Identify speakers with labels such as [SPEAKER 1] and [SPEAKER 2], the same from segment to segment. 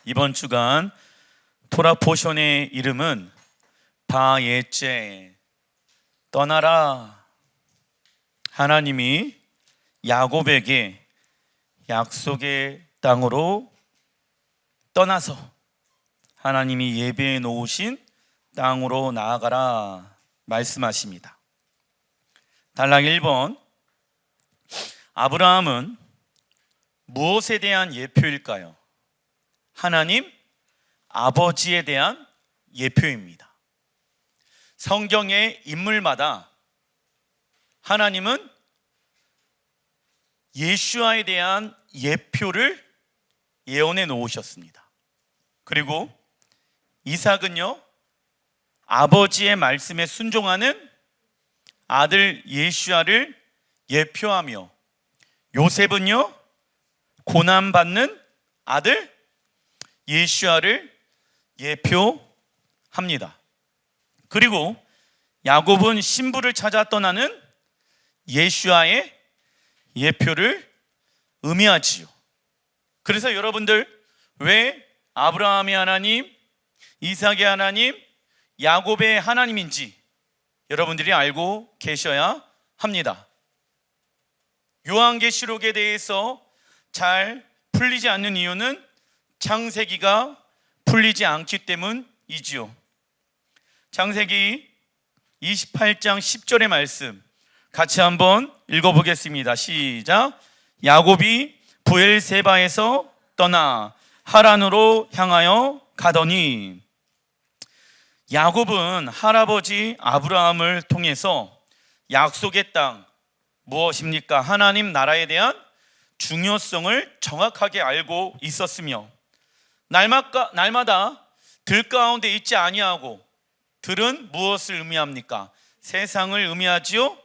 [SPEAKER 1] 이번 주간 토라 포션의 이름은 바예제, 떠나라. 하나님이 야곱에게 약속의 땅으로 떠나서 하나님이 예배해 놓으신 땅으로 나아가라 말씀하십니다. 단락 1번, 아브라함은 무엇에 대한 예표일까요? 하나님 아버지에 대한 예표입니다. 성경의 인물마다 하나님은 예수아에 대한 예표를 예언해 놓으셨습니다. 그리고 이삭은요, 아버지의 말씀에 순종하는 아들 예수아를 예표하며, 요셉은요, 고난받는 아들 예수아를 예표합니다. 그리고 야곱은 신부를 찾아 떠나는 예수아의 예표를 의미하지요. 그래서 여러분들, 왜 아브라함의 하나님, 이삭의 하나님, 야곱의 하나님인지 여러분들이 알고 계셔야 합니다. 요한계시록에 대해서 잘 풀리지 않는 이유는 창세기가 풀리지 않기 때문이지요. 창세기 28장 10절의 말씀 같이 한번 읽어보겠습니다. 시작. 야곱이 브엘세바에서 떠나 하란으로 향하여 가더니, 야곱은 할아버지 아브라함을 통해서 약속의 땅, 무엇입니까? 하나님 나라에 대한 중요성을 정확하게 알고 있었으며, 날마다 들 가운데 있지 아니하고, 들은 무엇을 의미합니까? 세상을 의미하지요.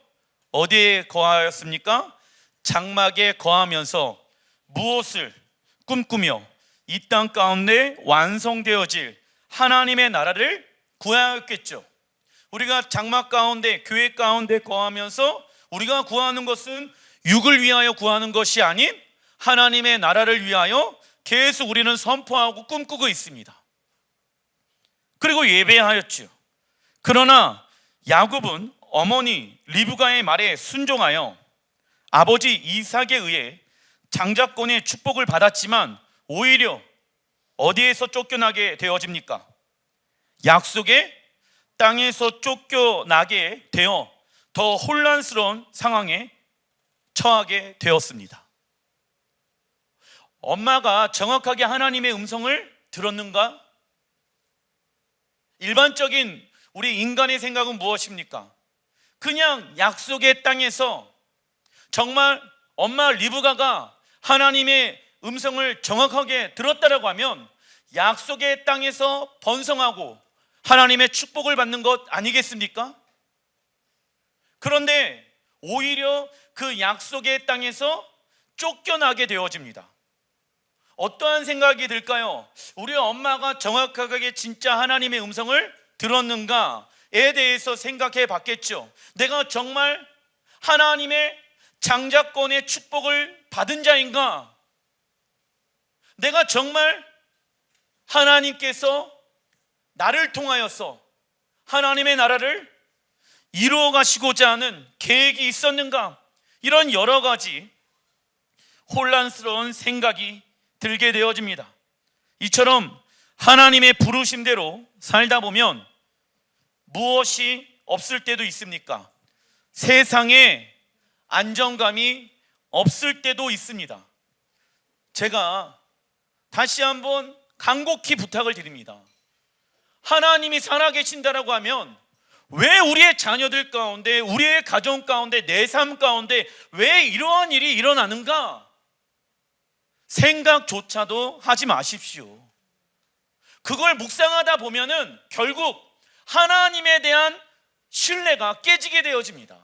[SPEAKER 1] 어디에 거하였습니까? 장막에 거하면서 무엇을 꿈꾸며 이 땅 가운데 완성되어질 하나님의 나라를 구하였겠죠. 우리가 장막 가운데, 교회 가운데 거하면서 우리가 구하는 것은 육을 위하여 구하는 것이 아닌 하나님의 나라를 위하여 계속 우리는 선포하고 꿈꾸고 있습니다. 그리고 예배하였죠. 그러나 야곱은 어머니 리브가의 말에 순종하여 아버지 이삭에 의해 장자권의 축복을 받았지만, 오히려 어디에서 쫓겨나게 되어집니까? 약속의 땅에서 쫓겨나게 되어 더 혼란스러운 상황에 처하게 되었습니다. 엄마가 정확하게 하나님의 음성을 들었는가? 일반적인 우리 인간의 생각은 무엇입니까? 그냥 약속의 땅에서 정말 엄마 리브가가 하나님의 음성을 정확하게 들었다라고 하면 약속의 땅에서 번성하고 하나님의 축복을 받는 것 아니겠습니까? 그런데 오히려 그 약속의 땅에서 쫓겨나게 되어집니다. 어떠한 생각이 들까요? 우리 엄마가 정확하게 진짜 하나님의 음성을 들었는가에 대해서 생각해 봤겠죠. 내가 정말 하나님의 장자권의 축복을 받은 자인가? 내가 정말 하나님께서 나를 통하여서 하나님의 나라를 이루어 가시고자 하는 계획이 있었는가? 이런 여러 가지 혼란스러운 생각이 들게 되어집니다. 이처럼 하나님의 부르심대로 살다 보면 무엇이 없을 때도 있습니까? 세상에 안정감이 없을 때도 있습니다. 제가 다시 한번 간곡히 부탁을 드립니다. 하나님이 살아계신다라고 하면 왜 우리의 자녀들 가운데, 우리의 가정 가운데, 내 삶 가운데 왜 이러한 일이 일어나는가? 생각조차도 하지 마십시오. 그걸 묵상하다 보면은 결국 하나님에 대한 신뢰가 깨지게 되어집니다.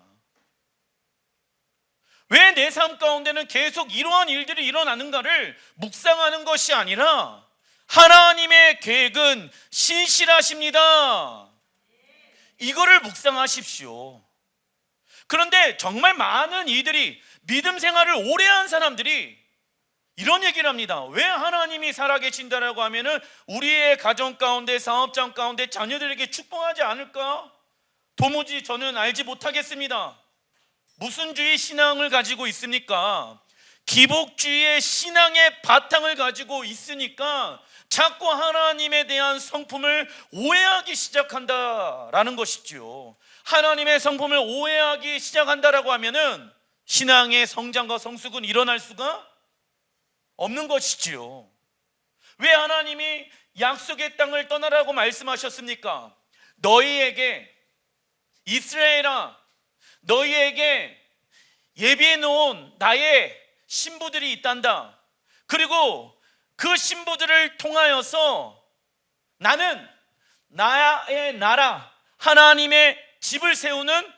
[SPEAKER 1] 왜 내 삶 가운데는 계속 이러한 일들이 일어나는가를 묵상하는 것이 아니라, 하나님의 계획은 신실하십니다. 이거를 묵상하십시오. 그런데 정말 많은 이들이, 믿음 생활을 오래 한 사람들이 이런 얘기를 합니다. 왜 하나님이 살아계신다라고 하면은 우리의 가정 가운데, 사업장 가운데 자녀들에게 축복하지 않을까? 도무지 저는 알지 못하겠습니다. 무슨 주의 신앙을 가지고 있습니까? 기복주의의 신앙의 바탕을 가지고 있으니까 자꾸 하나님에 대한 성품을 오해하기 시작한다라는 것이죠. 하나님의 성품을 오해하기 시작한다라고 하면은 신앙의 성장과 성숙은 일어날 수가 없는 것이지요. 왜 하나님이 약속의 땅을 떠나라고 말씀하셨습니까? 너희에게, 이스라엘아, 너희에게 예비해 놓은 나의 신부들이 있단다. 그리고 그 신부들을 통하여서 나는 나의 나라 하나님의 집을 세우는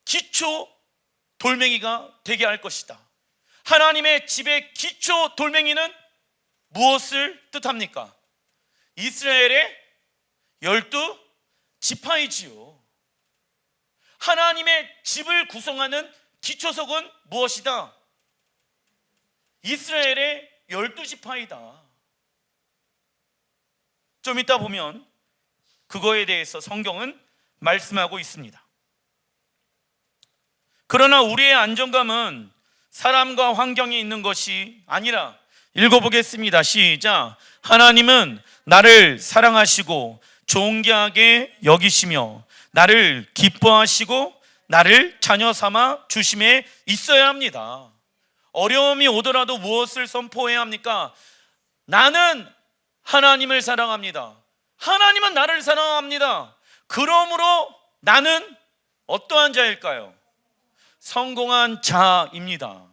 [SPEAKER 1] 기초 돌멩이가 되게 할 것이다. 하나님의 집의 기초 돌멩이는 무엇을 뜻합니까? 이스라엘의 12지파이지요. 하나님의 집을 구성하는 기초석은 무엇이다? 이스라엘의 12지파이다. 좀 이따 보면 그거에 대해서 성경은 말씀하고 있습니다. 그러나 우리의 안정감은 사람과 환경이 있는 것이 아니라, 읽어보겠습니다. 시작. 하나님은 나를 사랑하시고 존귀하게 여기시며 나를 기뻐하시고 나를 자녀 삼아 주심에 있어야 합니다. 어려움이 오더라도 무엇을 선포해야 합니까? 나는 하나님을 사랑합니다. 하나님은 나를 사랑합니다. 그러므로 나는 어떠한 자일까요? 성공한 자입니다.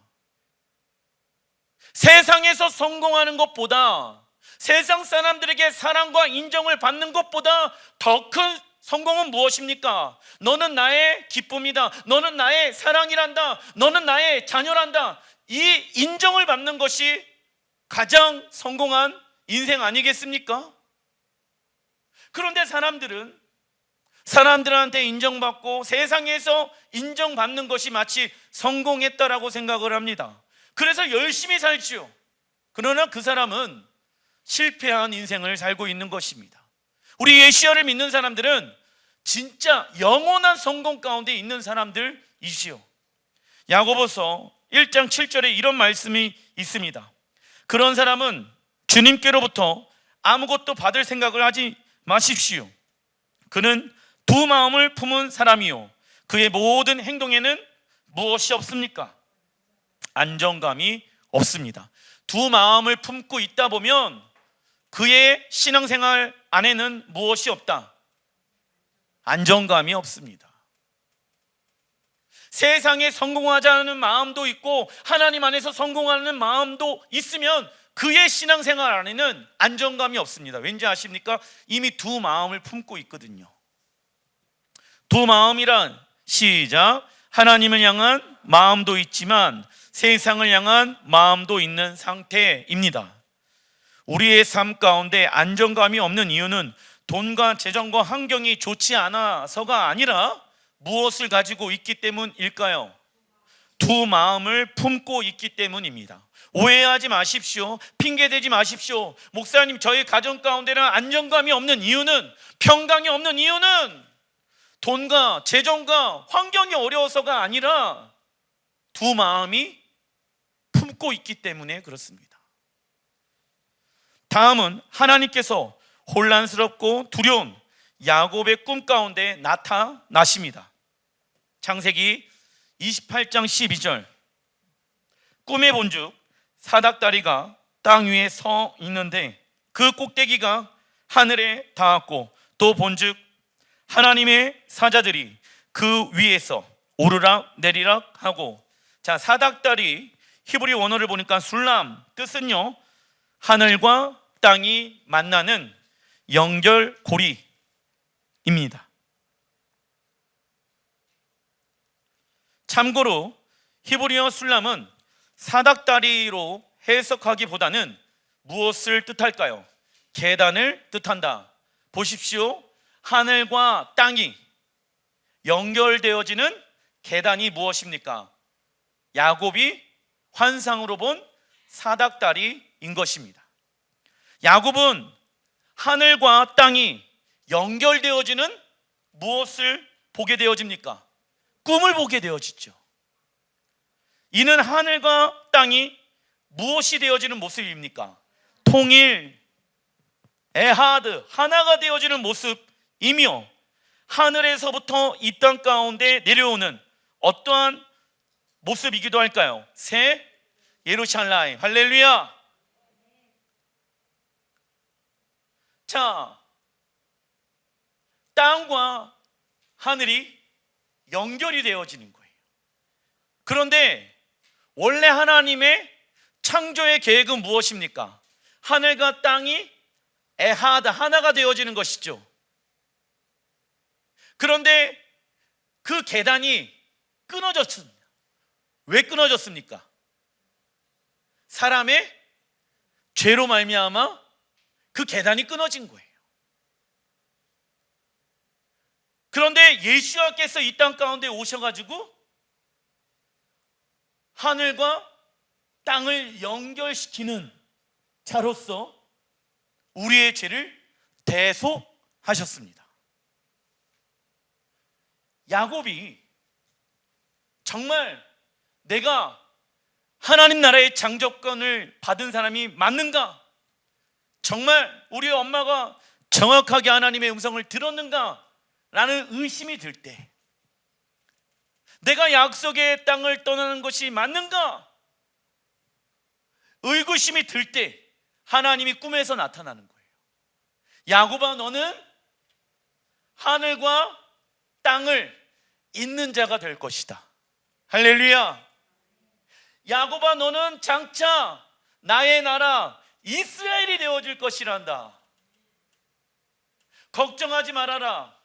[SPEAKER 1] 세상에서 성공하는 것보다, 세상 사람들에게 사랑과 인정을 받는 것보다 더 큰 성공은 무엇입니까? 너는 나의 기쁨이다. 너는 나의 사랑이란다. 너는 나의 자녀란다. 이 인정을 받는 것이 가장 성공한 인생 아니겠습니까? 그런데 사람들한테 인정받고 세상에서 인정받는 것이 마치 성공했다라고 생각을 합니다. 그래서 열심히 살지요. 그러나 그 사람은 실패한 인생을 살고 있는 것입니다. 우리 예시아를 믿는 사람들은 진짜 영원한 성공 가운데 있는 사람들이지요. 야고보서 1장 7절에 이런 말씀이 있습니다. 그런 사람은 주님께로부터 아무것도 받을 생각을 하지 마십시오. 그는 두 마음을 품은 사람이요 그의 모든 행동에는 무엇이 없습니까? 안정감이 없습니다. 두 마음을 품고 있다 보면 그의 신앙생활 안에는 무엇이 없다? 안정감이 없습니다. 세상에 성공하자는 마음도 있고 하나님 안에서 성공하는 마음도 있으면 그의 신앙생활 안에는 안정감이 없습니다. 왠지 아십니까? 이미 두 마음을 품고 있거든요. 두 마음이란, 시작, 하나님을 향한 마음도 있지만 세상을 향한 마음도 있는 상태입니다. 우리의 삶 가운데 안정감이 없는 이유는 돈과 재정과 환경이 좋지 않아서가 아니라 무엇을 가지고 있기 때문일까요? 두 마음을 품고 있기 때문입니다. 오해하지 마십시오. 핑계대지 마십시오. 목사님, 저희 가정 가운데는 안정감이 없는 이유는, 평강이 없는 이유는 돈과 재정과 환경이 어려워서가 아니라 두 마음이 품고 있기 때문에 그렇습니다. 다음은 하나님께서 혼란스럽고 두려운 야곱의 꿈 가운데 나타나십니다. 창세기 28장 12절. 꿈에 본즉 사닥다리가 땅 위에 서 있는데 그 꼭대기가 하늘에 닿았고, 또 본즉 하나님의 사자들이 그 위에서 오르락 내리락 하고. 자, 사닥다리 히브리 원어를 보니까 술람, 뜻은요 하늘과 땅이 만나는 연결고리입니다. 참고로 히브리어 술람은 사닥다리로 해석하기보다는 무엇을 뜻할까요? 계단을 뜻한다. 보십시오. 하늘과 땅이 연결되어지는 계단이 무엇입니까? 야곱이 환상으로 본 사닥다리인 것입니다. 야곱은 하늘과 땅이 연결되어지는 무엇을 보게 되어집니까? 꿈을 보게 되어지죠. 이는 하늘과 땅이 무엇이 되어지는 모습입니까? 통일, 에하드, 하나가 되어지는 모습이며 하늘에서부터 이 땅 가운데 내려오는 어떠한 모습이기도 할까요? 새 예루살렘, 할렐루야. 자, 땅과 하늘이 연결이 되어지는 거예요. 그런데 원래 하나님의 창조의 계획은 무엇입니까? 하늘과 땅이 에하드, 하나가 되어지는 것이죠. 그런데 그 계단이 끊어졌습니다. 왜 끊어졌습니까? 사람의 죄로 말미암아 그 계단이 끊어진 거예요. 그런데 예수와께서 이 땅 가운데 오셔가지고 하늘과 땅을 연결시키는 자로서 우리의 죄를 대속하셨습니다. 야곱이 정말 내가 하나님 나라의 장접권을 받은 사람이 맞는가? 정말 우리 엄마가 정확하게 하나님의 음성을 들었는가? 라는 의심이 들 때, 내가 약속의 땅을 떠나는 것이 맞는가? 의구심이 들 때 하나님이 꿈에서 나타나는 거예요. 야곱아, 너는 하늘과 땅을 잇는 자가 될 것이다. 할렐루야. 야곱아, 너는 장차 나의 나라 이스라엘이 되어질 것이란다. 걱정하지 말아라.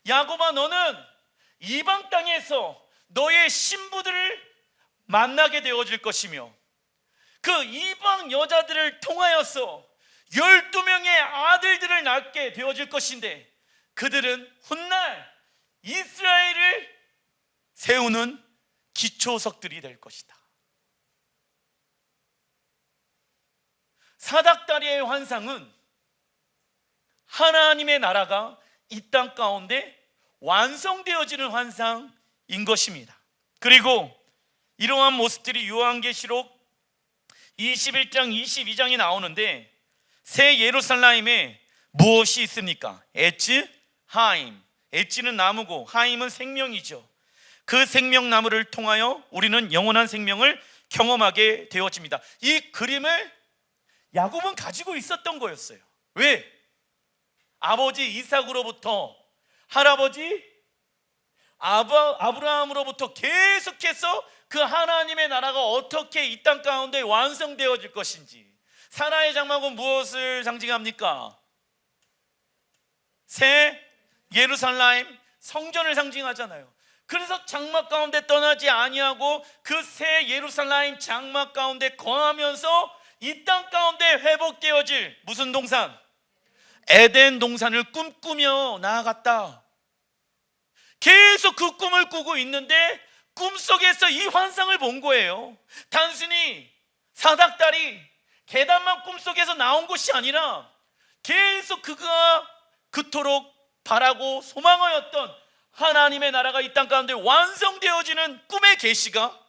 [SPEAKER 1] 야곱아, 너는 이방 땅에서 너의 신부들을 만나게 되어질 것이며 그 이방 여자들을 통하여서 12명의 아들들을 낳게 되어질 것인데 그들은 훗날 이스라엘을 세우는 기초석들이 될 것이다. 사닥다리의 환상은 하나님의 나라가 이 땅 가운데 완성되어지는 환상인 것입니다. 그리고 이러한 모습들이 요한계시록 21장 22장에 나오는데 새 예루살렘에 무엇이 있습니까? 에츠 하임. 에츠는 나무고 하임은 생명이죠. 그 생명나무를 통하여 우리는 영원한 생명을 경험하게 되어집니다. 이 그림을 야곱은 가지고 있었던 거였어요. 왜? 아버지 이삭으로부터 할아버지 아브라함으로부터 계속해서 그 하나님의 나라가 어떻게 이 땅 가운데 완성되어질 것인지. 사라의 장막은 무엇을 상징합니까? 새 예루살렘, 성전을 상징하잖아요. 그래서 장막 가운데 떠나지 아니하고 그 새 예루살렘 장막 가운데 거하면서 이 땅 가운데 회복되어질 무슨 동산? 에덴 동산을 꿈꾸며 나아갔다. 계속 그 꿈을 꾸고 있는데 꿈속에서 이 환상을 본 거예요. 단순히 사닥다리, 계단만 꿈속에서 나온 것이 아니라 계속 그가 그토록 바라고 소망하였던 하나님의 나라가 이 땅 가운데 완성되어지는 꿈의 계시가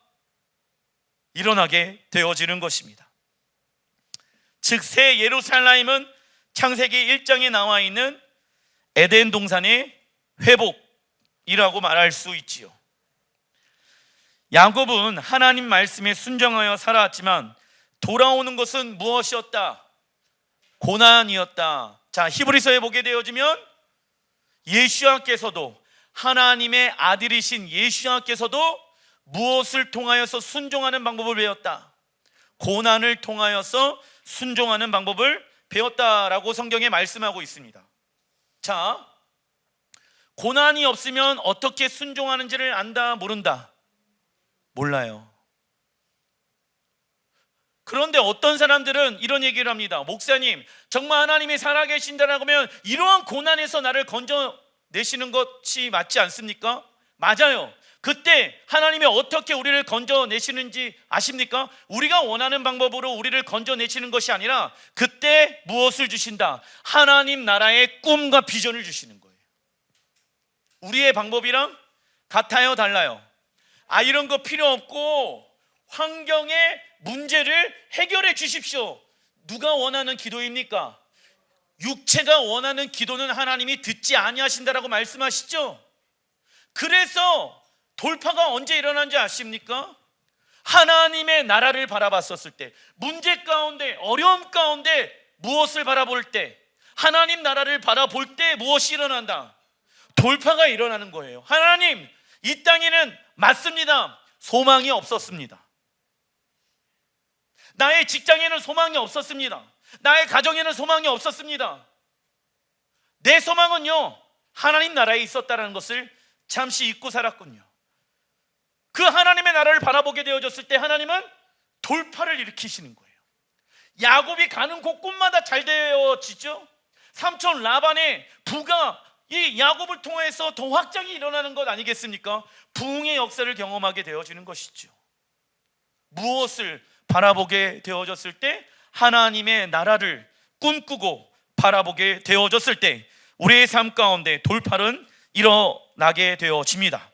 [SPEAKER 1] 일어나게 되어지는 것입니다. 즉 새 예루살렘은 창세기 1장에 나와 있는 에덴 동산의 회복이라고 말할 수 있지요. 야곱은 하나님 말씀에 순종하여 살아왔지만 돌아오는 것은 무엇이었다? 고난이었다. 자, 히브리서에 보게 되어지면 예수와께서도, 하나님의 아들이신 예수와께서도 무엇을 통하여서 순종하는 방법을 배웠다? 고난을 통하여서 순종하는 방법을 배웠다라고 성경에 말씀하고 있습니다. 자, 고난이 없으면 어떻게 순종하는지를 안다, 모른다? 몰라요. 그런데 어떤 사람들은 이런 얘기를 합니다. 목사님, 정말 하나님이 살아계신다라고 하면 이러한 고난에서 나를 건져내시는 것이 맞지 않습니까? 맞아요. 그때 하나님이 어떻게 우리를 건져내시는지 아십니까? 우리가 원하는 방법으로 우리를 건져내시는 것이 아니라 그때 무엇을 주신다? 하나님 나라의 꿈과 비전을 주시는 거예요. 우리의 방법이랑 같아요, 달라요? 이런 거 필요 없고 환경의 문제를 해결해 주십시오. 누가 원하는 기도입니까? 육체가 원하는 기도는 하나님이 듣지 아니하신다라고 말씀하시죠. 그래서 돌파가 언제 일어난지 아십니까? 하나님의 나라를 바라봤었을 때, 문제 가운데, 어려움 가운데 무엇을 바라볼 때, 하나님 나라를 바라볼 때 무엇이 일어난다? 돌파가 일어나는 거예요. 하나님, 이 땅에는 맞습니다, 소망이 없었습니다. 나의 직장에는 소망이 없었습니다. 나의 가정에는 소망이 없었습니다. 내 소망은요, 하나님 나라에 있었다는 것을 잠시 잊고 살았군요. 그 하나님의 나라를 바라보게 되어졌을 때 하나님은 돌파를 일으키시는 거예요. 야곱이 가는 곳곳마다 잘 되어지죠. 삼촌 라반의 부가 이 야곱을 통해서 더 확장이 일어나는 것 아니겠습니까? 부흥의 역사를 경험하게 되어지는 것이죠. 무엇을 바라보게 되어졌을 때? 하나님의 나라를 꿈꾸고 바라보게 되어졌을 때 우리의 삶 가운데 돌파는 일어나게 되어집니다.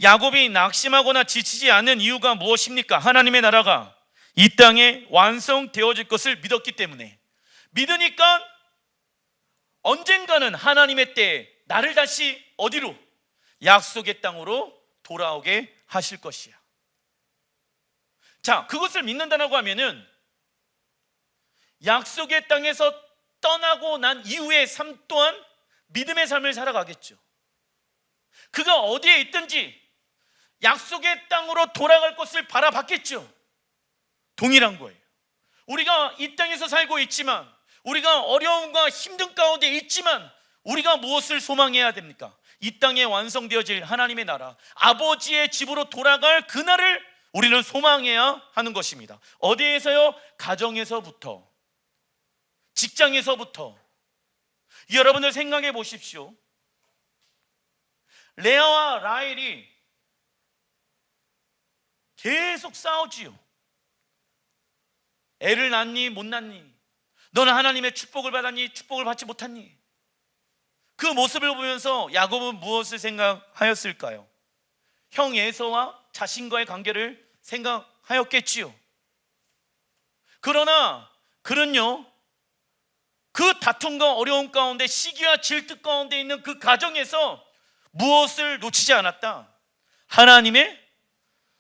[SPEAKER 1] 야곱이 낙심하거나 지치지 않는 이유가 무엇입니까? 하나님의 나라가 이 땅에 완성되어질 것을 믿었기 때문에. 믿으니까 언젠가는 하나님의 때에 나를 다시 어디로? 약속의 땅으로 돌아오게 하실 것이야. 자, 그것을 믿는다고 하면은 약속의 땅에서 떠나고 난 이후의 삶 또한 믿음의 삶을 살아가겠죠. 그가 어디에 있든지 약속의 땅으로 돌아갈 것을 바라봤겠죠. 동일한 거예요. 우리가 이 땅에서 살고 있지만, 우리가 어려움과 힘든 가운데 있지만 우리가 무엇을 소망해야 됩니까? 이 땅에 완성되어질 하나님의 나라, 아버지의 집으로 돌아갈 그날을 우리는 소망해야 하는 것입니다. 어디에서요? 가정에서부터, 직장에서부터. 여러분들 생각해 보십시오. 레아와 라헬이 계속 싸우지요. 애를 낳니 못 낳니? 너는 하나님의 축복을 받았니? 축복을 받지 못했니? 그 모습을 보면서 야곱은 무엇을 생각하였을까요? 형 에서와 자신과의 관계를 생각하였겠지요. 그러나 그는요, 그 다툼과 어려움 가운데, 시기와 질투 가운데 있는 그 가정에서 무엇을 놓치지 않았다? 하나님의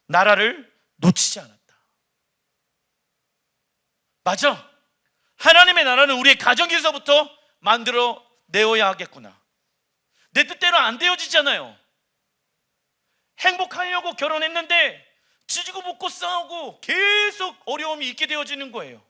[SPEAKER 1] 나라를 놓치지 않았다. 맞아, 하나님의 나라는 우리의 가정에서부터 만들어 내어야 하겠구나. 내 뜻대로 안 되어지잖아요. 행복하려고 결혼했는데 지지고 볶고 싸우고 계속 어려움이 있게 되어지는 거예요.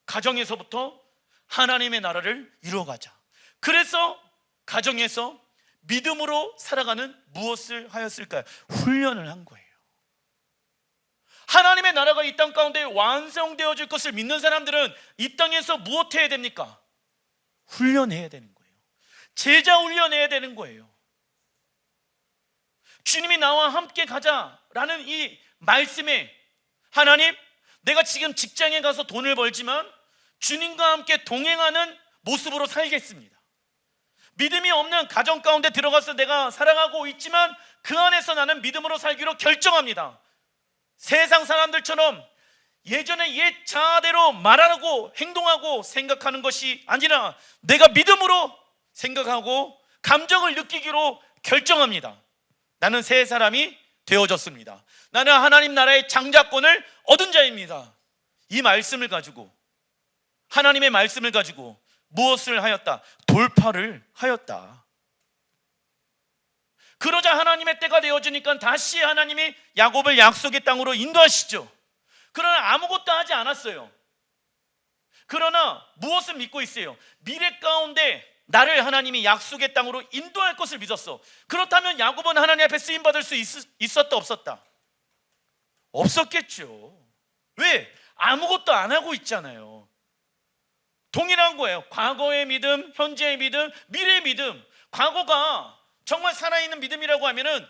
[SPEAKER 1] 가정에서부터 하나님의 나라를 이루어가자. 그래서 가정에서 믿음으로 살아가는 무엇을 하였을까요? 훈련을 한 거예요. 하나님의 나라가 이 땅 가운데 완성되어질 것을 믿는 사람들은 이 땅에서 무엇 해야 됩니까? 훈련해야 되는 거예요. 제자 훈련해야 되는 거예요. 주님이 나와 함께 가자라는 이 말씀에, 하나님, 내가 지금 직장에 가서 돈을 벌지만 주님과 함께 동행하는 모습으로 살겠습니다. 믿음이 없는 가정 가운데 들어가서 내가 살아가고 있지만 그 안에서 나는 믿음으로 살기로 결정합니다. 세상 사람들처럼 예전의 옛 자아대로 말하고 행동하고 생각하는 것이 아니라 내가 믿음으로 생각하고 감정을 느끼기로 결정합니다. 나는 새 사람이 되어졌습니다. 나는 하나님 나라의 장자권을 얻은 자입니다. 이 말씀을 가지고, 하나님의 말씀을 가지고 무엇을 하였다? 돌파를 하였다. 그러자 하나님의 때가 되어지니까 다시 하나님이 야곱을 약속의 땅으로 인도하시죠. 그러나 아무것도 하지 않았어요. 그러나 무엇을 믿고 있어요? 미래 가운데 나를 하나님이 약속의 땅으로 인도할 것을 믿었어. 그렇다면 야곱은 하나님 앞에 쓰임받을 수 있었다 없었다? 없었겠죠. 왜? 아무것도 안 하고 있잖아요. 동일한 거예요. 과거의 믿음, 현재의 믿음, 미래의 믿음. 과거가 정말 살아있는 믿음이라고 하면은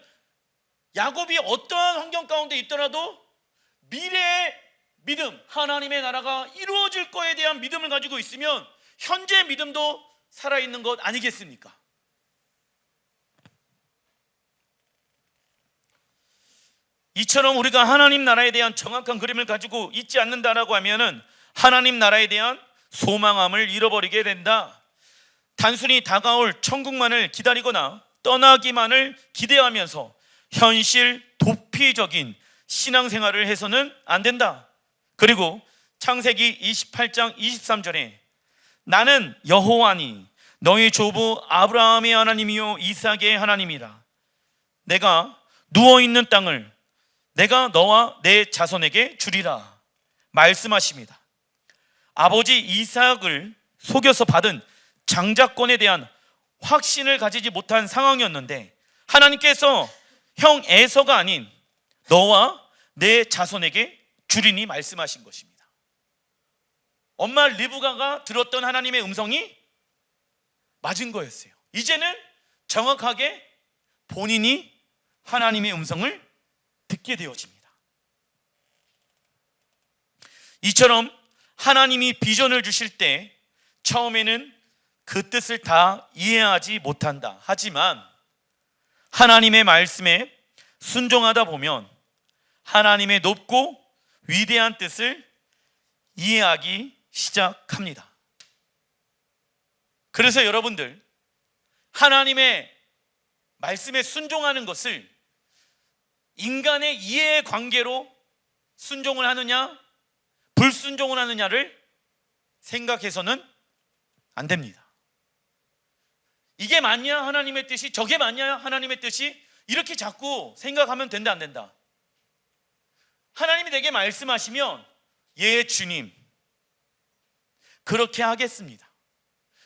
[SPEAKER 1] 야곱이 어떠한 환경 가운데 있더라도 미래의 믿음, 하나님의 나라가 이루어질 거에 대한 믿음을 가지고 있으면 현재의 믿음도 살아있는 것 아니겠습니까? 이처럼 우리가 하나님 나라에 대한 정확한 그림을 가지고 있지 않는다라고 하면은 하나님 나라에 대한 소망함을 잃어버리게 된다. 단순히 다가올 천국만을 기다리거나 떠나기만을 기대하면서 현실 도피적인 신앙생활을 해서는 안 된다. 그리고 창세기 28장 23절에 나는 여호와니 너희 조부 아브라함의 하나님이요 이삭의 하나님이라. 내가 누워있는 땅을 내가 너와 내 자손에게 주리라 말씀하십니다. 아버지 이삭을 속여서 받은 장자권에 대한 확신을 가지지 못한 상황이었는데 하나님께서 형 에서가 아닌 너와 내 자손에게 주리니 말씀하신 것입니다. 엄마 리브가가 들었던 하나님의 음성이 맞은 거였어요. 이제는 정확하게 본인이 하나님의 음성을 듣게 되어집니다. 이처럼 하나님이 비전을 주실 때 처음에는 그 뜻을 다 이해하지 못한다. 하지만 하나님의 말씀에 순종하다 보면 하나님의 높고 위대한 뜻을 이해하기 시작합니다. 그래서 여러분들 하나님의 말씀에 순종하는 것을 인간의 이해의 관계로 순종을 하느냐 불순종을 하느냐를 생각해서는 안 됩니다. 이게 맞냐 하나님의 뜻이, 저게 맞냐 하나님의 뜻이, 이렇게 자꾸 생각하면 된다 안 된다? 하나님이 내게 말씀하시면 예 주님 그렇게 하겠습니다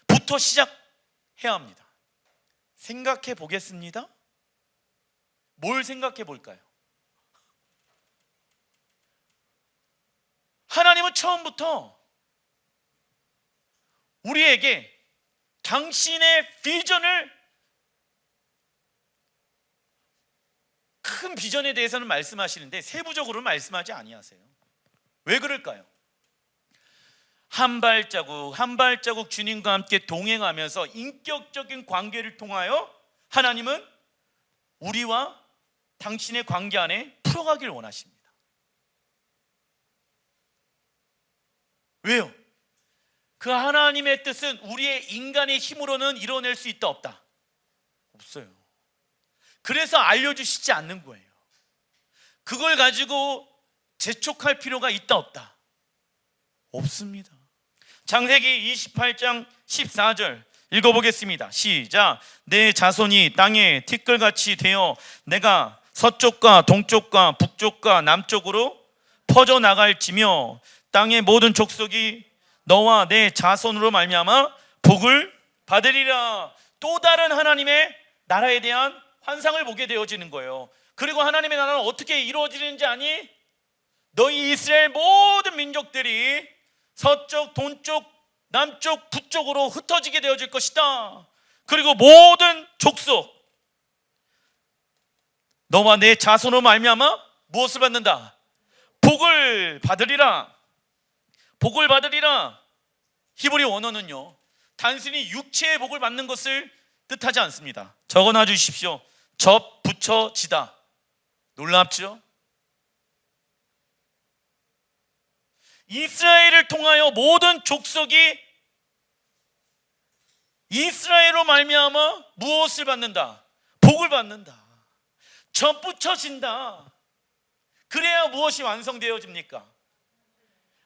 [SPEAKER 1] 부터 시작해야 합니다. 생각해 보겠습니다. 뭘 생각해 볼까요? 하나님은 처음부터 우리에게 당신의 비전을, 큰 비전에 대해서는 말씀하시는데 세부적으로는 말씀하지 아니하세요. 왜 그럴까요? 한 발자국 한 발자국 주님과 함께 동행하면서 인격적인 관계를 통하여 하나님은 우리와 당신의 관계 안에 풀어가길 원하십니다. 왜요? 그 하나님의 뜻은 우리의 인간의 힘으로는 이뤄낼 수 있다 없다? 없어요. 그래서 알려주시지 않는 거예요. 그걸 가지고 재촉할 필요가 있다 없다? 없습니다. 창세기 28장 14절 읽어보겠습니다. 시작. 내 자손이 땅에 티끌같이 되어 내가 서쪽과 동쪽과 북쪽과 남쪽으로 퍼져나갈지며 땅의 모든 족속이 너와 내 자손으로 말미암아 복을 받으리라. 또 다른 하나님의 나라에 대한 환상을 보게 되어지는 거예요. 그리고 하나님의 나라는 어떻게 이루어지는지 아니? 너희 이스라엘 모든 민족들이 서쪽, 동쪽, 남쪽, 북쪽으로 흩어지게 되어질 것이다. 그리고 모든 족속 너와 내 자손으로 말미암아 무엇을 받는다? 복을 받으리라. 복을 받으리라. 히브리 원어는요 단순히 육체의 복을 받는 것을 뜻하지 않습니다. 적어놔 주십시오. 접붙여지다. 놀랍죠? 이스라엘을 통하여 모든 족속이 이스라엘로 말미암아 무엇을 받는다? 복을 받는다. 접붙여진다. 그래야 무엇이 완성되어집니까?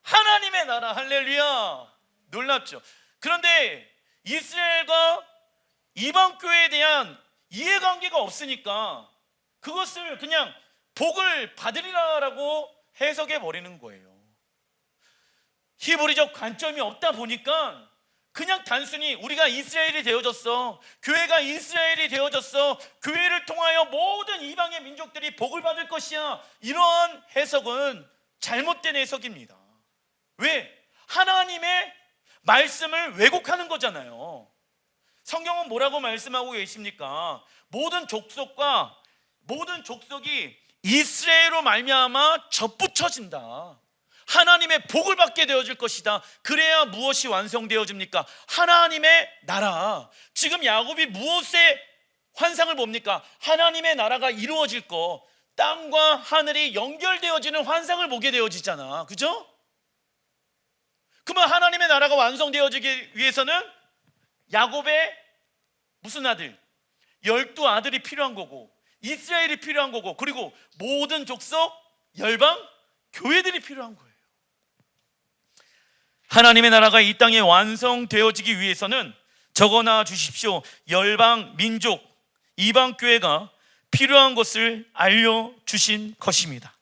[SPEAKER 1] 하나님의 나라. 할렐루야. 놀랍죠? 그런데 이스라엘과 이방교회에 대한 이해관계가 없으니까 그것을 그냥 복을 받으리라라고 해석해 버리는 거예요. 히브리적 관점이 없다 보니까 그냥 단순히 우리가 이스라엘이 되어졌어, 교회가 이스라엘이 되어졌어, 교회를 통하여 모든 이방의 민족들이 복을 받을 것이야, 이러한 해석은 잘못된 해석입니다. 왜? 하나님의 말씀을 왜곡하는 거잖아요. 성경은 뭐라고 말씀하고 계십니까? 모든 족속이 이스라엘로 말미암아 접붙여진다. 하나님의 복을 받게 되어질 것이다. 그래야 무엇이 완성되어집니까? 하나님의 나라. 지금 야곱이 무엇의 환상을 봅니까? 하나님의 나라가 이루어질 거, 땅과 하늘이 연결되어지는 환상을 보게 되어지잖아. 그죠? 그러면 하나님의 나라가 완성되어지기 위해서는 야곱의 무슨 아들? 12아들이 필요한 거고, 이스라엘이 필요한 거고, 그리고 모든 족속, 열방, 교회들이 필요한 거예요. 하나님의 나라가 이 땅에 완성되어지기 위해서는 적어놔 주십시오. 열방, 민족, 이방 교회가 필요한 것을 알려주신 것입니다.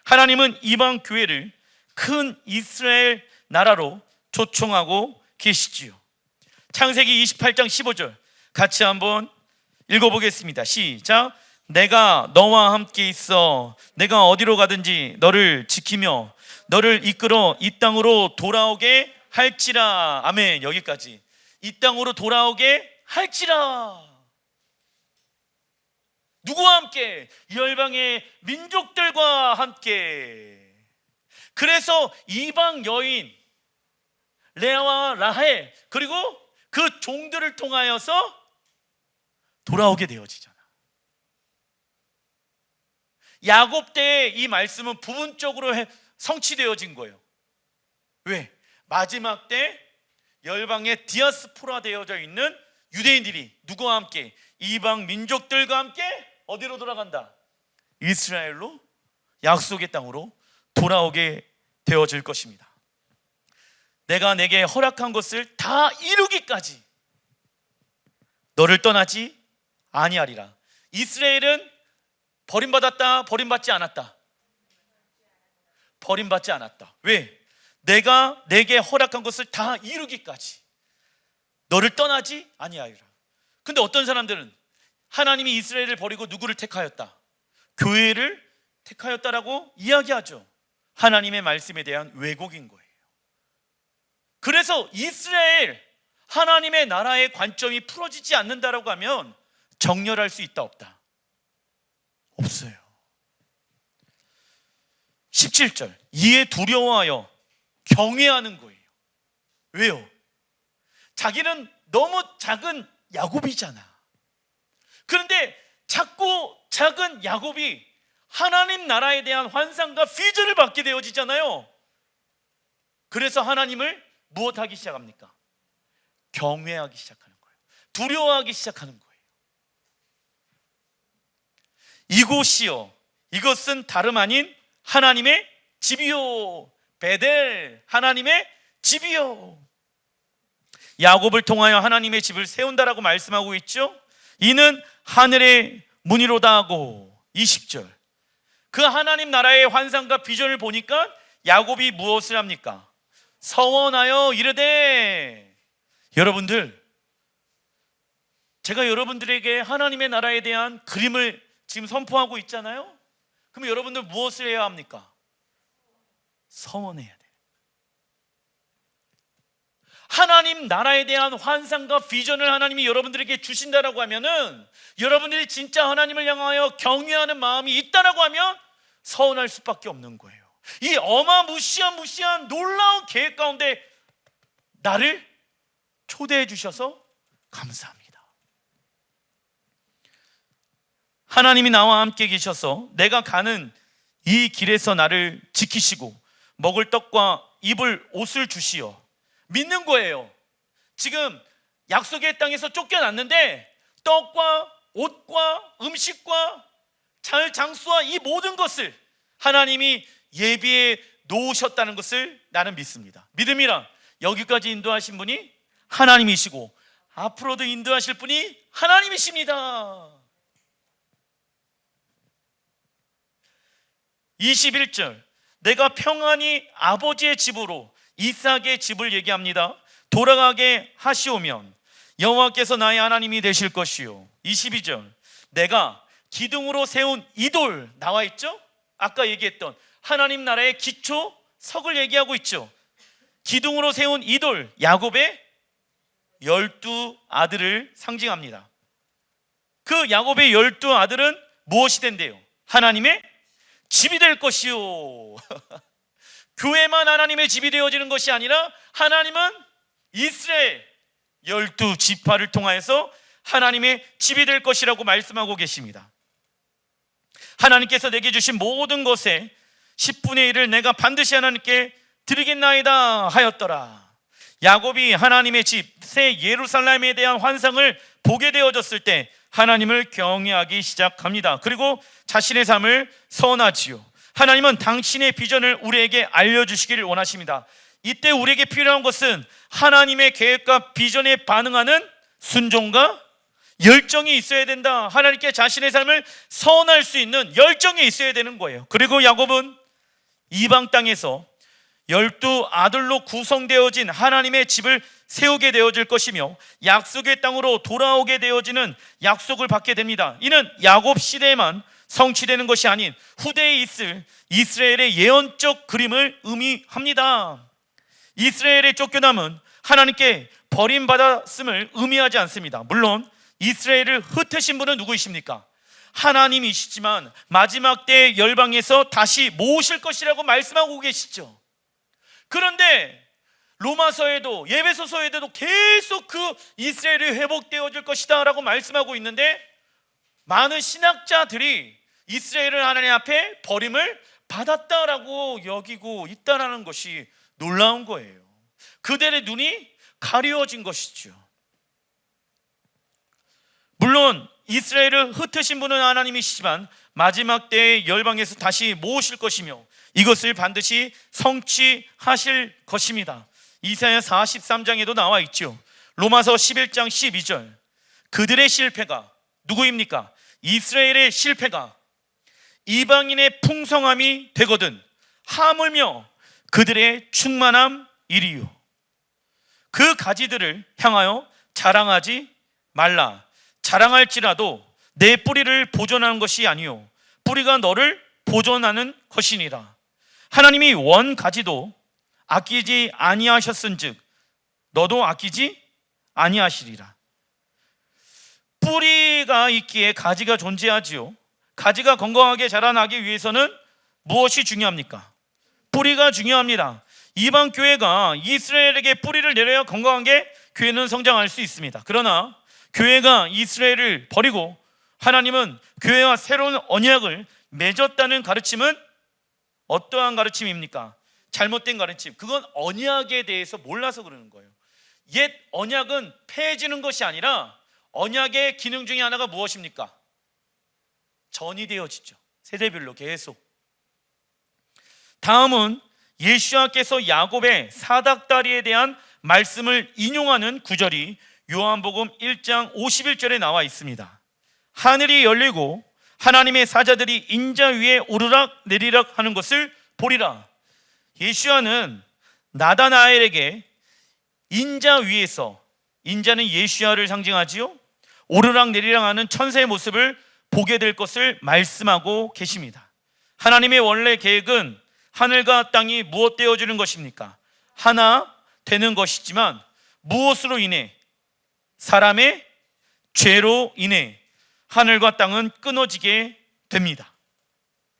[SPEAKER 1] 하나님은 이방 교회를 큰 이스라엘 나라로 초청하고 계시지요. 창세기 28장 15절 같이 한번 읽어보겠습니다. 시작. 내가 너와 함께 있어 내가 어디로 가든지 너를 지키며 너를 이끌어 이 땅으로 돌아오게 할지라. 아멘. 여기까지. 이 땅으로 돌아오게 할지라. 누구와 함께? 열방의 민족들과 함께. 그래서 이방 여인 레아와 라헬 그리고 그 종들을 통하여서 돌아오게 되어지잖아. 야곱 때의 이 말씀은 부분적으로 성취되어진 거예요. 왜? 마지막 때 열방에 디아스포라 되어져 있는 유대인들이 누구와 함께? 이방 민족들과 함께 어디로 돌아간다? 이스라엘로, 약속의 땅으로 돌아오게 되어질 것입니다. 내가 내게 허락한 것을 다 이루기까지 너를 떠나지 아니하리라. 이스라엘은 버림받았다, 버림받지 않았다? 버림받지 않았다. 왜? 내가 내게 허락한 것을 다 이루기까지 너를 떠나지 아니하리라. 근데 어떤 사람들은 하나님이 이스라엘을 버리고 누구를 택하였다? 교회를 택하였다라고 이야기하죠. 하나님의 말씀에 대한 왜곡인 거예요. 그래서 이스라엘 하나님의 나라의 관점이 풀어지지 않는다라고 하면 정렬할 수 있다 없다? 없어요. 17절 이에 두려워하여 경외하는 거예요. 왜요? 자기는 너무 작은 야곱이잖아. 그런데 작고 작은 야곱이 하나님 나라에 대한 환상과 비전을 받게 되어지잖아요. 그래서 하나님을 무엇하기 시작합니까? 경외하기 시작하는 거예요. 두려워하기 시작하는 거예요. 이곳이요, 이것은 다름 아닌 하나님의 집이요. 베델, 하나님의 집이요. 야곱을 통하여 하나님의 집을 세운다라고 말씀하고 있죠. 이는 하늘의 문이로다 하고 20절 그 하나님 나라의 환상과 비전을 보니까 야곱이 무엇을 합니까? 서원하여 이르되. 여러분들, 제가 여러분들에게 하나님의 나라에 대한 그림을 지금 선포하고 있잖아요. 그럼 여러분들 무엇을 해야 합니까? 서원해야 돼요. 하나님 나라에 대한 환상과 비전을 하나님이 여러분들에게 주신다라고 하면은 여러분들이 진짜 하나님을 향하여 경외하는 마음이 있다라고 하면 서운할 수밖에 없는 거예요. 이 어마무시한 놀라운 계획 가운데 나를 초대해 주셔서 감사합니다. 하나님이 나와 함께 계셔서 내가 가는 이 길에서 나를 지키시고 먹을 떡과 입을 옷을 주시어. 믿는 거예요. 지금 약속의 땅에서 쫓겨났는데 떡과 옷과 음식과 장수와 이 모든 것을 하나님이 예비해 놓으셨다는 것을 나는 믿습니다. 믿음이란 여기까지 인도하신 분이 하나님이시고 앞으로도 인도하실 분이 하나님이십니다. 21절 내가 평안히 아버지의 집으로 이삭의 집을 얘기합니다. 돌아가게 하시오면 여호와께서 나의 하나님이 되실 것이요. 22절 내가 기둥으로 세운 이돌 나와 있죠? 아까 얘기했던 하나님 나라의 기초 석을 얘기하고 있죠. 기둥으로 세운 이돌 야곱의 12 아들을 상징합니다. 그 야곱의 12 아들은 무엇이 된대요? 하나님의 집이 될 것이요. 교회만 하나님의 집이 되어지는 것이 아니라 하나님은 이스라엘 12 지파를 통하여서 하나님의 집이 될 것이라고 말씀하고 계십니다. 하나님께서 내게 주신 모든 것에 10분의 1을 내가 반드시 하나님께 드리겠나이다 하였더라. 야곱이 하나님의 집, 새 예루살렘에 대한 환상을 보게 되어졌을 때 하나님을 경외하기 시작합니다. 그리고 자신의 삶을 선하지요. 하나님은 당신의 비전을 우리에게 알려주시기를 원하십니다. 이때 우리에게 필요한 것은 하나님의 계획과 비전에 반응하는 순종과 열정이 있어야 된다. 하나님께 자신의 삶을 선할 수 있는 열정이 있어야 되는 거예요. 그리고 야곱은 이방 땅에서 12 아들로 구성되어진 하나님의 집을 세우게 되어질 것이며 약속의 땅으로 돌아오게 되어지는 약속을 받게 됩니다. 이는 야곱 시대에만 성취되는 것이 아닌 후대에 있을 이스라엘의 예언적 그림을 의미합니다. 이스라엘의 쫓겨남은 하나님께 버림받았음을 의미하지 않습니다. 물론 이스라엘을 흩으신 분은 누구이십니까? 하나님이시지만 마지막 때 열방에서 다시 모으실 것이라고 말씀하고 계시죠. 그런데 로마서에도 에베소서에도 계속 그 이스라엘이 회복되어질 것이다 라고 말씀하고 있는데 많은 신학자들이 이스라엘을 하나님 앞에 버림을 받았다라고 여기고 있다라는 것이 놀라운 거예요. 그들의 눈이 가려워진 것이죠. 물론 이스라엘을 흩으신 분은 하나님이시지만 마지막 때의 열방에서 다시 모으실 것이며 이것을 반드시 성취하실 것입니다. 이사야 43장에도 나와 있죠. 로마서 11장 12절 그들의 실패가 누구입니까? 이스라엘의 실패가 이방인의 풍성함이 되거든 하물며 그들의 충만함이리요. 그 가지들을 향하여 자랑하지 말라. 자랑할지라도 내 뿌리를 보존하는 것이 아니요 뿌리가 너를 보존하는 것이니라. 하나님이 원 가지도 아끼지 아니하셨은즉 너도 아끼지 아니하시리라. 뿌리가 있기에 가지가 존재하지요. 가지가 건강하게 자라나기 위해서는 무엇이 중요합니까? 뿌리가 중요합니다. 이방 교회가 이스라엘에게 뿌리를 내려야 건강하게 교회는 성장할 수 있습니다. 그러나 교회가 이스라엘을 버리고 하나님은 교회와 새로운 언약을 맺었다는 가르침은 어떠한 가르침입니까? 잘못된 가르침. 그건 언약에 대해서 몰라서 그러는 거예요. 옛 언약은 폐해지는 것이 아니라 언약의 기능 중에 하나가 무엇입니까? 전이 되어지죠. 세대별로 계속. 다음은 예수와께서 야곱의 사닥다리에 대한 말씀을 인용하는 구절이 요한복음 1장 51절에 나와 있습니다. 하늘이 열리고 하나님의 사자들이 인자 위에 오르락 내리락 하는 것을 보리라. 예수야는 나다나엘에게 인자 위에서, 인자는 예수야를 상징하지요, 오르락 내리락 하는 천사의 모습을 보게 될 것을 말씀하고 계십니다. 하나님의 원래 계획은 하늘과 땅이 무엇 되어지는 것입니까? 하나 되는 것이지만 무엇으로 인해? 사람의 죄로 인해 하늘과 땅은 끊어지게 됩니다.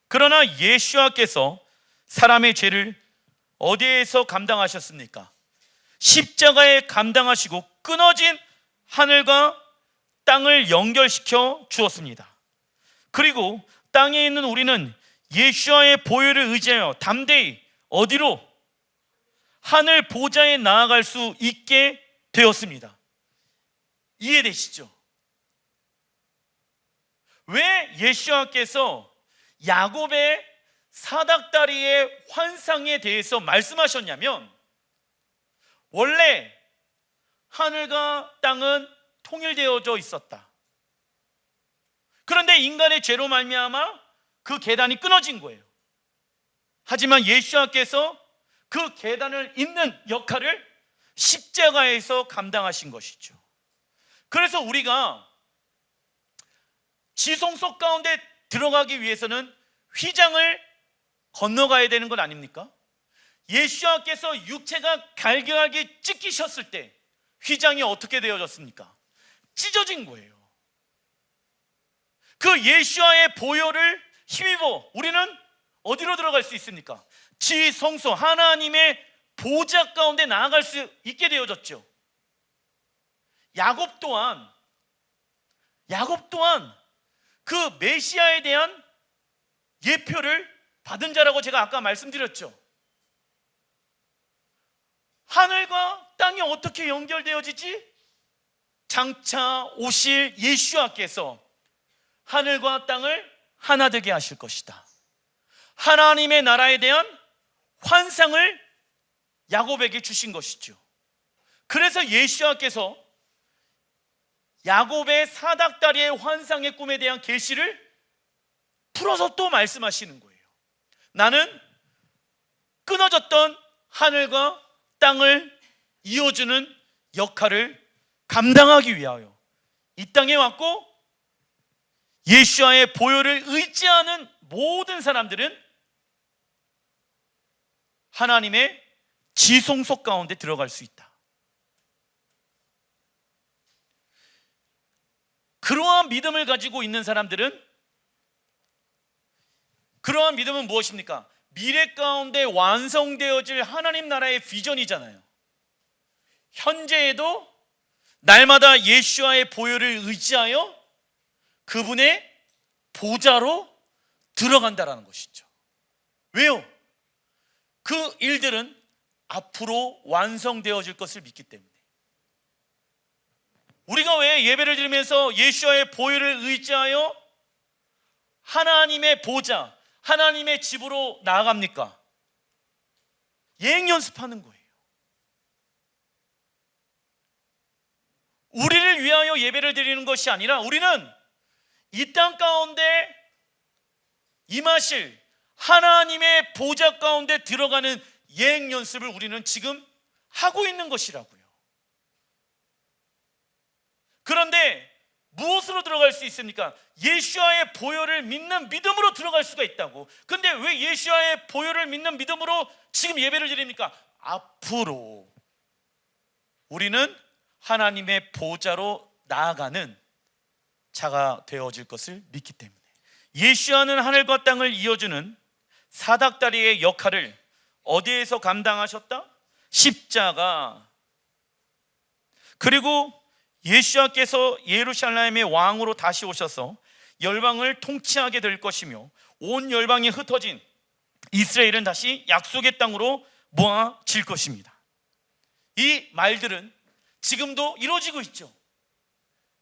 [SPEAKER 1] 그러나 예수와께서 사람의 죄를 어디에서 감당하셨습니까? 십자가에 감당하시고 끊어진 하늘과 땅을 연결시켜 주었습니다. 그리고 땅에 있는 우리는 예수와의 보혈을 의지하여 담대히 어디로? 하늘 보좌에 나아갈 수 있게 되었습니다. 이해되시죠? 왜 예수와께서 야곱의 사닥다리의 환상에 대해서 말씀하셨냐면, 원래 하늘과 땅은 통일되어져 있었다. 그런데 인간의 죄로 말미암아 그 계단이 끊어진 거예요. 하지만 예수와께서 그 계단을 잇는 역할을 십자가에서 감당하신 것이죠. 그래서 우리가 지성 속 가운데 들어가기 위해서는 휘장을 건너가야 되는 건 아닙니까? 예수와께서 육체가 갈겨하게 찢기셨을 때 휘장이 어떻게 되어졌습니까? 찢어진 거예요. 그 예수와의 보혈을 힘입어 우리는 어디로 들어갈 수 있습니까? 지성소 하나님의 보좌 가운데 나아갈 수 있게 되어졌죠. 야곱 또한 그 메시아에 대한 예표를 받은 자라고 제가 아까 말씀드렸죠. 하늘과 땅이 어떻게 연결되어지지? 장차 오실 예수와께서 하늘과 땅을 하나 되게 하실 것이다. 하나님의 나라에 대한 환상을 야곱에게 주신 것이죠. 그래서 예수와께서 야곱의 사닥다리의 환상의 꿈에 대한 계시를 풀어서 또 말씀하시는 거예요. 나는 끊어졌던 하늘과 땅을 이어주는 역할을 감당하기 위하여 이 땅에 왔고, 예수와의 보혈을 의지하는 모든 사람들은 하나님의 지성소 가운데 들어갈 수 있다. 그러한 믿음을 가지고 있는 사람들은, 그러한 믿음은 무엇입니까? 미래 가운데 완성되어질 하나님 나라의 비전이잖아요. 현재에도 날마다 예수와의 보혈을 의지하여 그분의 보좌로 들어간다라는 것이죠. 왜요? 그 일들은 앞으로 완성되어질 것을 믿기 때문에. 우리가 왜 예배를 드리면서 예수와의 보혈을 의지하여 하나님의 보좌, 하나님의 집으로 나아갑니까? 예행 연습하는 거예요. 우리를 위하여 예배를 드리는 것이 아니라 우리는 이 땅 가운데 임하실 하나님의 보좌 가운데 들어가는 예행 연습을 우리는 지금 하고 있는 것이라고요. 그런데 무엇으로 들어갈 수 있습니까? 예수와의 보혈을 믿는 믿음으로 들어갈 수가 있다고. 근데 왜 예수와의 보혈을 믿는 믿음으로 지금 예배를 드립니까? 앞으로 우리는 하나님의 보좌로 나아가는 자가 되어질 것을 믿기 때문에. 예수와는 하늘과 땅을 이어주는 사닥다리의 역할을 어디에서 감당하셨다? 십자가. 그리고 예수와께서 예루살렘의 왕으로 다시 오셔서 열방을 통치하게 될 것이며, 온 열방이 흩어진 이스라엘은 다시 약속의 땅으로 모아질 것입니다. 이 말들은 지금도 이루어지고 있죠.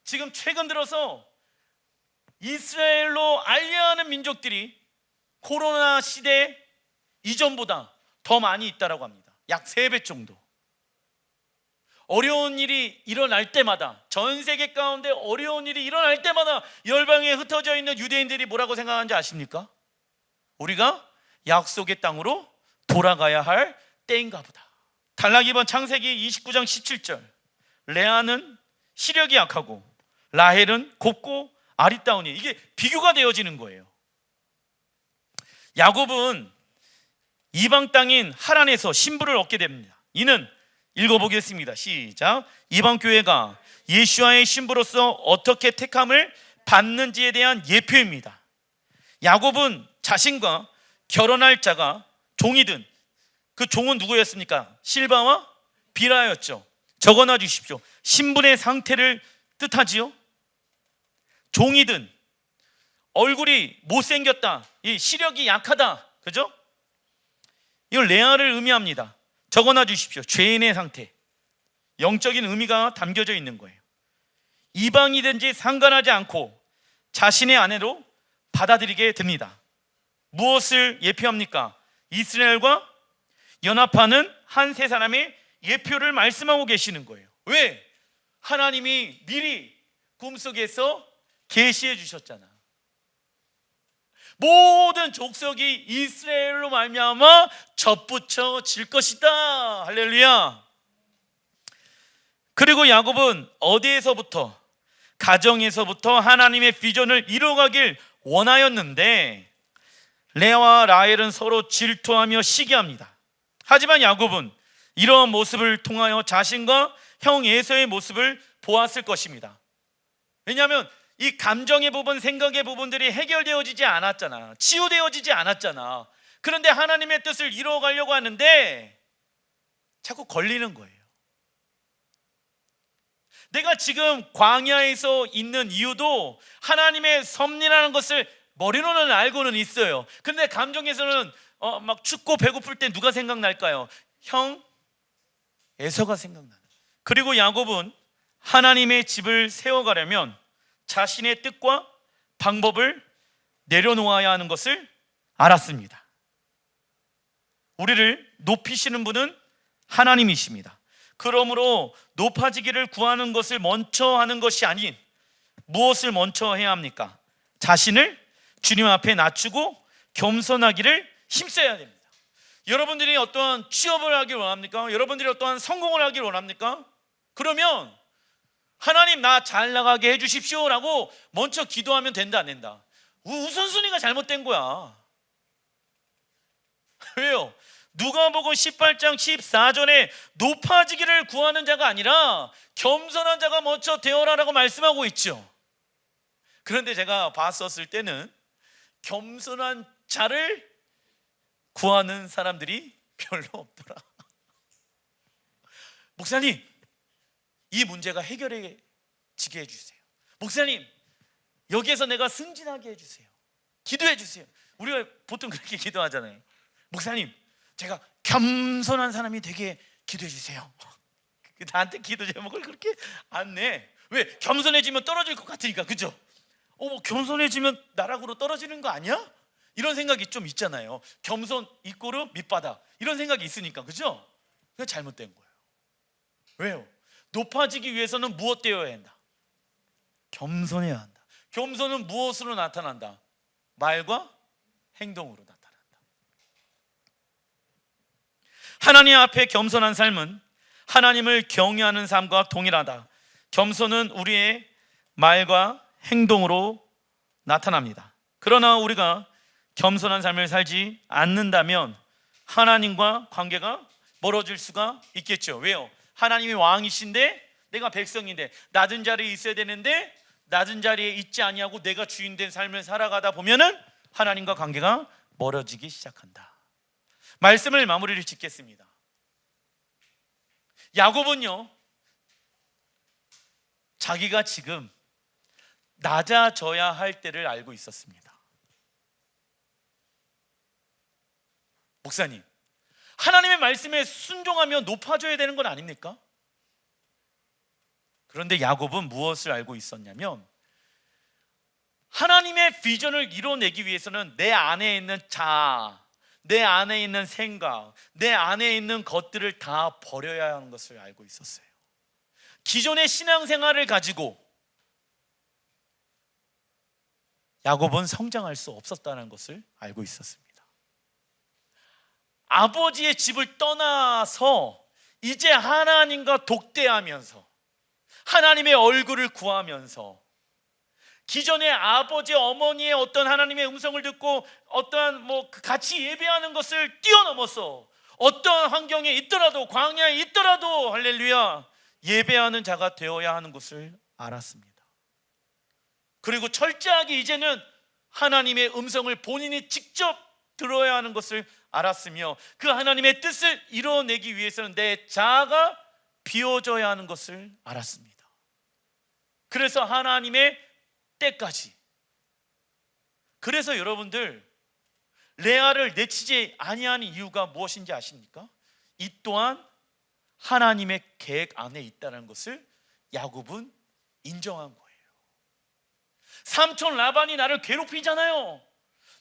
[SPEAKER 1] 지금 최근 들어서 이스라엘로 알려하는 민족들이 코로나 시대 이전보다 더 많이 있다고 합니다. 약 3배 정도. 어려운 일이 일어날 때마다, 전 세계 가운데 어려운 일이 일어날 때마다 열방에 흩어져 있는 유대인들이 뭐라고 생각하는지 아십니까? 우리가 약속의 땅으로 돌아가야 할 때인가 보다. 단락 2번 창세기 29장 17절. 레아는 시력이 약하고 라헬은 곱고 아리따우니. 이게 비교가 되어지는 거예요. 야곱은 이방 땅인 하란에서 신부를 얻게 됩니다. 이는 읽어보겠습니다. 시작. 이방 교회가 예수와의 신부로서 어떻게 택함을 받는지에 대한 예표입니다. 야곱은 자신과 결혼할 자가 종이든, 그 종은 누구였습니까? 실바와 비라였죠. 적어놔 주십시오. 신분의 상태를 뜻하지요. 종이든, 얼굴이 못생겼다, 이 시력이 약하다, 그죠? 이걸 레아를 의미합니다. 적어놔 주십시오. 죄인의 상태, 영적인 의미가 담겨져 있는 거예요. 이방이든지 상관하지 않고 자신의 아내로 받아들이게 됩니다. 무엇을 예표합니까? 이스라엘과 연합하는 한 세 사람의 예표를 말씀하고 계시는 거예요. 왜? 하나님이 미리 꿈속에서 계시해 주셨잖아. 모든 족속이 이스라엘로 말미암아 접붙여질 것이다. 할렐루야. 그리고 야곱은 어디에서부터? 가정에서부터 하나님의 비전을 이루어가길 원하였는데, 레아와 라헬은 서로 질투하며 시기합니다. 하지만 야곱은 이러한 모습을 통하여 자신과 형 에서의 모습을 보았을 것입니다. 왜냐하면 이 감정의 부분, 생각의 부분들이 해결되어지지 않았잖아. 치유되어지지 않았잖아. 그런데 하나님의 뜻을 이루어가려고 하는데 자꾸 걸리는 거예요. 내가 지금 광야에서 있는 이유도 하나님의 섭리라는 것을 머리로는 알고는 있어요. 그런데 감정에서는 막 춥고 배고플 때 누가 생각날까요? 형 에서가 생각나는. 그리고 야곱은 하나님의 집을 세워가려면 자신의 뜻과 방법을 내려놓아야 하는 것을 알았습니다. 우리를 높이시는 분은 하나님이십니다. 그러므로 높아지기를 구하는 것을 먼저 하는 것이 아닌 무엇을 먼저 해야 합니까? 자신을 주님 앞에 낮추고 겸손하기를 힘써야 됩니다. 여러분들이 어떠한 취업을 하길 원합니까? 여러분들이 어떠한 성공을 하길 원합니까? 그러면 하나님 나 잘 나가게 해주십시오 라고 먼저 기도하면 된다 안 된다? 우선순위가 잘못된 거야. 왜요? 누가복음 18장 14절에 높아지기를 구하는 자가 아니라 겸손한 자가 먼저 되어라라고 말씀하고 있죠. 그런데 제가 봤었을 때는 겸손한 자를 구하는 사람들이 별로 없더라. 목사님, 이 문제가 해결해지게 해주세요. 목사님, 여기에서 내가 승진하게 해주세요. 기도해 주세요. 우리가 보통 그렇게 기도하잖아요. 목사님, 제가 겸손한 사람이 되게 기도해 주세요. 나한테 기도 제목을 그렇게 안 내. 왜? 겸손해지면 떨어질 것 같으니까. 그죠? 뭐 겸손해지면 나락으로 떨어지는 거 아니야? 이런 생각이 좀 있잖아요. 겸손 이꼬르 밑바닥 이런 생각이 있으니까. 그죠? 그게 잘못된 거예요. 왜요? 높아지기 위해서는 무엇 되어야 한다? 겸손해야 한다. 겸손은 무엇으로 나타난다? 말과 행동으로 나타난다. 하나님 앞에 겸손한 삶은 하나님을 경외하는 삶과 동일하다. 겸손은 우리의 말과 행동으로 나타납니다. 그러나 우리가 겸손한 삶을 살지 않는다면 하나님과 관계가 멀어질 수가 있겠죠. 왜요? 하나님이 왕이신데 내가 백성인데 낮은 자리에 있어야 되는데 낮은 자리에 있지 아니하고 내가 주인 된 삶을 살아가다 보면은 하나님과 관계가 멀어지기 시작한다. 말씀을 마무리를 짓겠습니다. 야곱은요, 자기가 지금 낮아져야 할 때를 알고 있었습니다. 목사님, 하나님의 말씀에 순종하며 높아져야 되는 건 아닙니까? 그런데 야곱은 무엇을 알고 있었냐면 하나님의 비전을 이뤄내기 위해서는 내 안에 있는 자아, 내 안에 있는 생각, 내 안에 있는 것들을 다 버려야 하는 것을 알고 있었어요. 기존의 신앙생활을 가지고 야곱은 성장할 수 없었다는 것을 알고 있었습니다. 아버지의 집을 떠나서 이제 하나님과 독대하면서 하나님의 얼굴을 구하면서 기존의 아버지 어머니의 어떤 하나님의 음성을 듣고 어떠한 같이 예배하는 것을 뛰어넘어서 어떠한 환경에 있더라도 광야에 있더라도 할렐루야 예배하는 자가 되어야 하는 것을 알았습니다. 그리고 철저하게 이제는 하나님의 음성을 본인이 직접 들어야 하는 것을 알았으며 그 하나님의 뜻을 이뤄내기 위해서는 내 자아가 비워져야 하는 것을 알았습니다. 그래서 하나님의 때까지. 그래서 여러분들 레아를 내치지 아니하는 이유가 무엇인지 아십니까? 이 또한 하나님의 계획 안에 있다는 것을 야곱은 인정한 거예요. 삼촌 라반이 나를 괴롭히잖아요.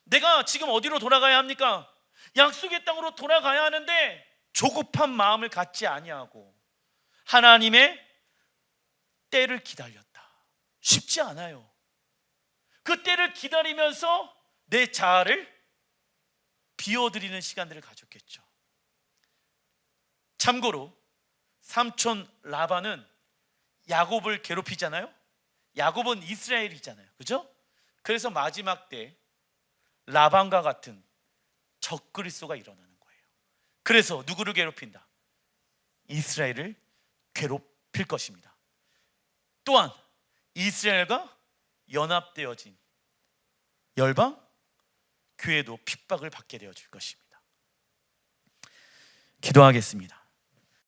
[SPEAKER 1] 내가 지금 어디로 돌아가야 합니까? 약속의 땅으로 돌아가야 하는데 조급한 마음을 갖지 아니하고 하나님의 때를 기다렸다. 쉽지 않아요. 그 때를 기다리면서 내 자아를 비워드리는 시간들을 가졌겠죠. 참고로 삼촌 라반은 야곱을 괴롭히잖아요. 야곱은 이스라엘이잖아요. 그죠? 그래서 마지막 때 라반과 같은 적그리스도가 일어나는 거예요. 그래서 누구를 괴롭힌다? 이스라엘을 괴롭힐 것입니다. 또한 이스라엘과 연합되어진 열방 교회도 핍박을 받게 되어질 것입니다. 기도하겠습니다.